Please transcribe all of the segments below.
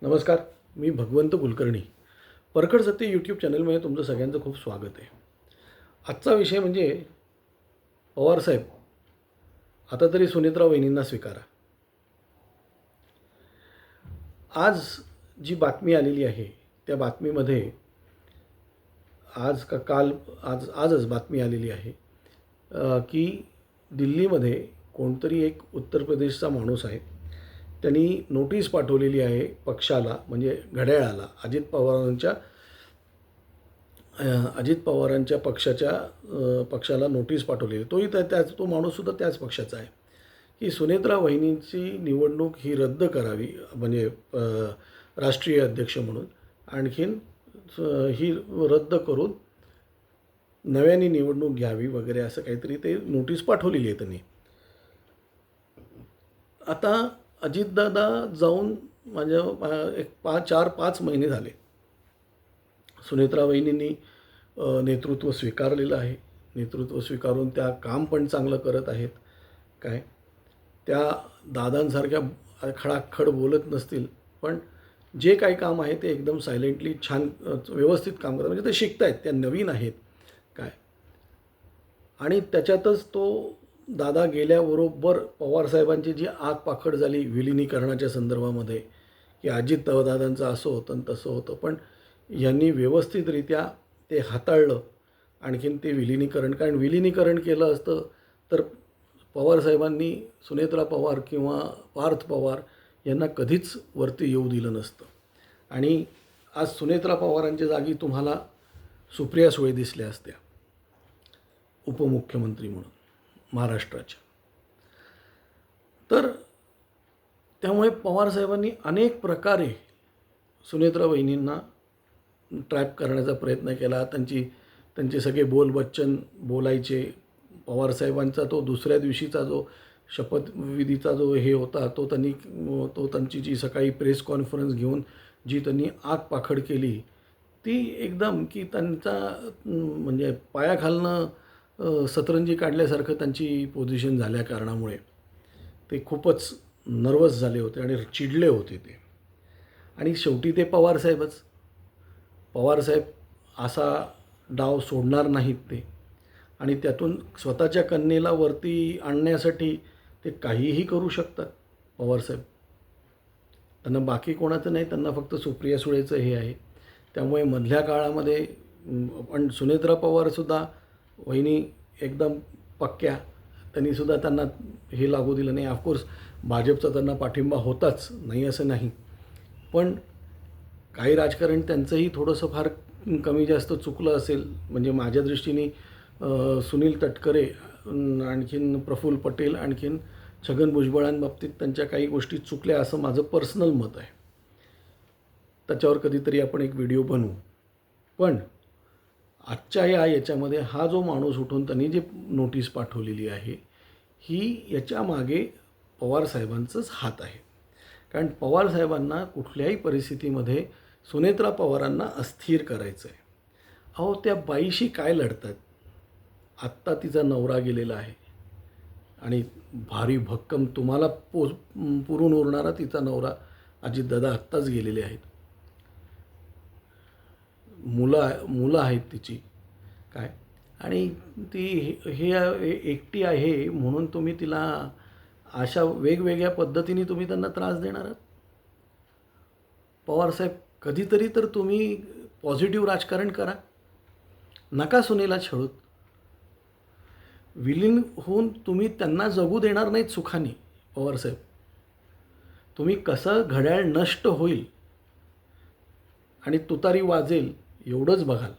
नमस्कार. मी भगवंत कुलकर्णी. परखड सत्य यूट्यूब चॅनलमध्ये तुमचं सगळ्यांचं खूप स्वागत आहे. आजचा विषय म्हणजे पवारसाहेब, आता तरी सुनेत्रा वहिनींना स्वीकारा. आज जी बातमी आलेली आहे त्या बातमीमध्ये आज का काल आजच बातमी आलेली आहे की दिल्लीमध्ये कोणतरी एक उत्तर प्रदेशचा माणूस आहे, त्यांनी नोटीस पाठवलेली आहे पक्षाला, म्हणजे घड्याळाला, अजित पवारांच्या पक्षाला नोटीस पाठवलेली. तो माणूससुद्धा त्याच पक्षाचा आहे की सुनेत्रा वहिनींची निवडणूक ही रद्द करावी, म्हणजे राष्ट्रीय अध्यक्ष म्हणून आणखीन ही रद्द करून नव्याने निवडणूक घ्यावी वगैरे, असं काहीतरी ते नोटीस पाठवलेली आहे त्यांनी. आता अजितदादा जाऊन एक 4-5 महिने झाले. सुनेत्रा वहिनींनी नेतृत्व स्वीकारलेलं आहे. नेतृत्व स्वीकारून त्या काम पण चांगलं करत आहेत. त्या दादांसारख्या खडाखड बोलत नसतील, पण जे काही काम आहे ते एकदम सायलेंटली छान व्यवस्थित काम करतात. म्हणजे ते शिकत आहेत, त्या नवीन आहेत आणि त्याच्यातच तो दादा गेल्याबरोबर पवारसाहेबांची जी आग पाखड झाली विलिनीकरणाच्या संदर्भामध्ये, की अजितदादांचं असं होतं आणि तसं होतं, पण यांनी व्यवस्थितरित्या ते हाताळलं. आणखीन ते कारण विलिनीकरण केलं असतं तर पवारसाहेबांनी सुनेत्रा पवार किंवा पार्थ पवार यांना कधीच वरती येऊ दिलं नसतं. आणि आज सुनेत्रा पवारांच्या जागी तुम्हाला सुप्रिया सुळे दिसल्या असत्या उपमुख्यमंत्री म्हणून महाराष्ट्राच्या. तर त्यामुळे पवारसाहेबांनी अनेक प्रकारे सुनेत्रा वहिनींना ट्रॅप करण्याचा प्रयत्न केला. त्यांचे सगळे बोलबच्चन बोलायचे. पवारसाहेबांचा तो दुसऱ्या दिवशीचा जो शपथविधीचा जो हे होता तो त्यांची जी सकाळी प्रेस कॉन्फरन्स घेऊन जी त्यांनी आग पाखड केली, ती एकदम की त्यांचा म्हणजे पायाखालनं सतरंजी काढल्यासारखं त्यांची पोझिशन झाल्या कारणामुळे ते खूपच नर्वस झाले होते आणि चिडले होते ते. आणि शेवटी ते पवारसाहेब असा डाव सोडणार नाहीत ते. आणि त्यातून स्वतःच्या कन्येला वरती आणण्यासाठी ते काहीही करू शकतात पवारसाहेब. त्यांना बाकी कोणाचं नाही, त्यांना फक्त सुप्रिया सुळेचं हे आहे. त्यामुळे मधल्या काळामध्ये पण सुनेत्रा पवारसुद्धा वहिनी एकदम पक्क्या, त्यांनीसुद्धा त्यांना हे लागू दिलं नाही. ऑफकोर्स भाजपचा त्यांना पाठिंबा होताच, नाही असं नाही, पण काही राजकारण त्यांचंही थोडंसं फार कमी जास्त चुकलं असेल. म्हणजे माझ्या दृष्टीने सुनील तटकरे, आणखीन प्रफुल्ल पटेल, आणखीन छगन भुजबळांबाबतीत त्यांच्या काही गोष्टी चुकल्या असं माझं पर्सनल मत आहे. त्याच्यावर कधीतरी आपण एक व्हिडिओ बनवू. पण आजच्या याच्यामध्ये हा जो माणूस उठून त्यांनी जे नोटीस पाठवलेली आहे, ही याच्यामागे पवारसाहेबांचंच हात आहे. कारण पवारसाहेबांना कुठल्याही परिस्थितीमध्ये सुनेत्रा पवारांना अस्थिर करायचं आहे. अहो, त्या बाईशी काय लढतात? आत्ता तिचा नवरा गेलेला आहे आणि भारी भक्कम तुम्हाला पुरून उरणारा तिचा नवरा अजितदादा आत्ताच गेलेले आहेत. मुलं आहेत तिची आणि ती हे एकटी आहे म्हणून तुम्ही तिला अशा वेगवेगळ्या पद्धतीने तुम्ही त्यांना त्रास देणार आहात. पवारसाहेब, कधीतरी तर तुम्ही पॉझिटिव्ह राजकारण करा. नका सुनेला छळूत. विलीन होऊन तुम्ही त्यांना जगू देणार नाहीत सुखाने. पवारसाहेब, तुम्ही कसं घड्याळ नष्ट होईल आणि तुतारी वाजेल एवढंच बघाल.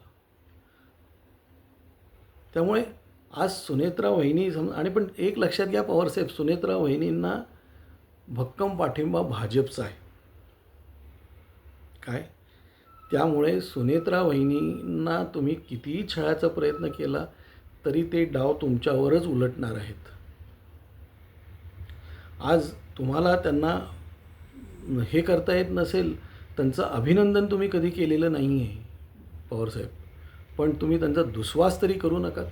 त्यामुळे आज सुनेत्रा वहिनी आणि पण एक लक्षात घ्या पवारसाहेब, सुनेत्रा वहिनींना भक्कम पाठिंबा भाजपचा आहे. त्यामुळे सुनेत्रा वहिनींना तुम्ही कितीही छळायचा प्रयत्न केला तरी ते डाव तुमच्यावरच उलटणार आहेत. आज तुम्हाला त्यांना हे करता येत नसेल, त्यांचं अभिनंदन तुम्ही कधी केलेलं नाही आहे पवारसाहेब, पण तुम्ही त्यांचा दुस्वास तरी करू नका.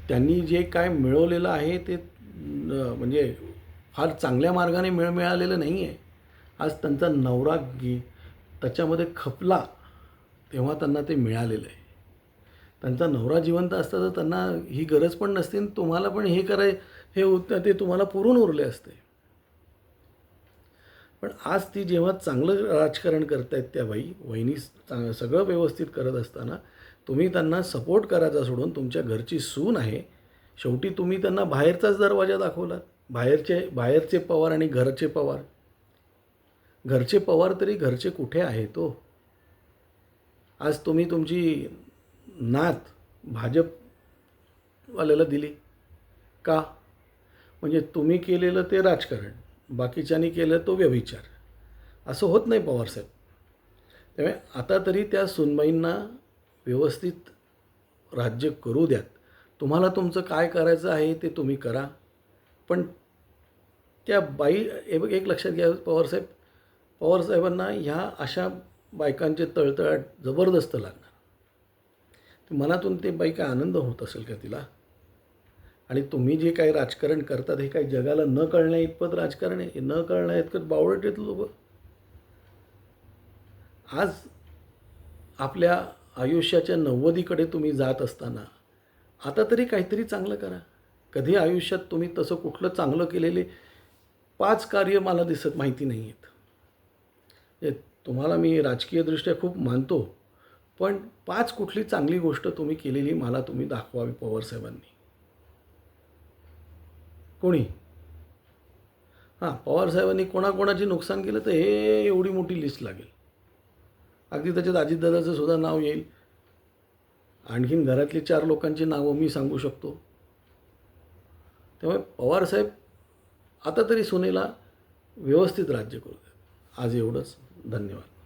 त्यांनी जे काय मिळवलेलं आहे ते म्हणजे फार चांगल्या मार्गाने मिळालेलं नाही आहे. आज त्यांचा नवरा त्याच्यामध्ये खपला तेव्हा त्यांना ते मिळालेलं आहे. त्यांचा नवरा जिवंत असता तर त्यांना ही गरज पण नसते आणि तुम्हाला पण ते तुम्हाला पुरून उरले असते. पण आज ती जेव्हा चांगलं राजकारण करतायत त्या वहिनी सगळं व्यवस्थित करत असताना तुम्ही त्यांना सपोर्ट करायचा सोडून तुमच्या घरची सून आहे. शेवटी तुम्ही त्यांना बाहेरचाच दरवाजा दाखवलात. बाहेरचे पवार आणि घरचे पवार. घरचे पवार तरी घरचे कुठे आहेत तो? आज तुम्ही तुमची नात भाजपवाल्याला दिली का? म्हणजे तुम्ही केलेलं ते राजकारण, बाकीच्यांनी केलं तो व्यभिचार. असं होत नाही पवारसाहेब. त्यामुळे आता तरी त्या सूनबाईंना व्यवस्थित राज्य करू द्यात. तुम्हाला तुमचं काय करायचं आहे ते तुम्ही करा. पण त्या एक लक्षात घ्या पवारसाहेबांना ह्या अशा बायकांचे तळतळाट जबरदस्त लागणार. मनातून ते बाई काय आनंद होत असेल का तिला? आणि तुम्ही जे काही राजकारण करतात हे काही जगाला न कळण्या इतपत राजकारण आहे. न कळण्या इतपत बावळट आहेत लोक. आज आपल्या आयुष्याच्या 90कडे तुम्ही जात असताना आता तरी काहीतरी चांगलं करा. कधी आयुष्यात तुम्ही तसं कुठलं चांगलं केलेले 5 कार्य मला माहिती नाही आहेत. तुम्हाला मी राजकीयदृष्ट्या खूप मानतो, पण 5 कुठली चांगली गोष्ट तुम्ही केलेली मला तुम्ही दाखवावी पवारसाहेबांनी. कोणी? पवारसाहेबांनी कोणाकोणाचे नुकसान केलं तर हे एवढी मोठी लिस्ट लागेल. अगदी त्याच्यात अजितदादाचं सुद्धा नाव येईल. आणखीन घरातली 4 लोकांची नावं मी सांगू शकतो. त्यामुळे पवारसाहेब आता तरी सुनेला व्यवस्थित राज्य करू द्या. आज एवढंच. धन्यवाद.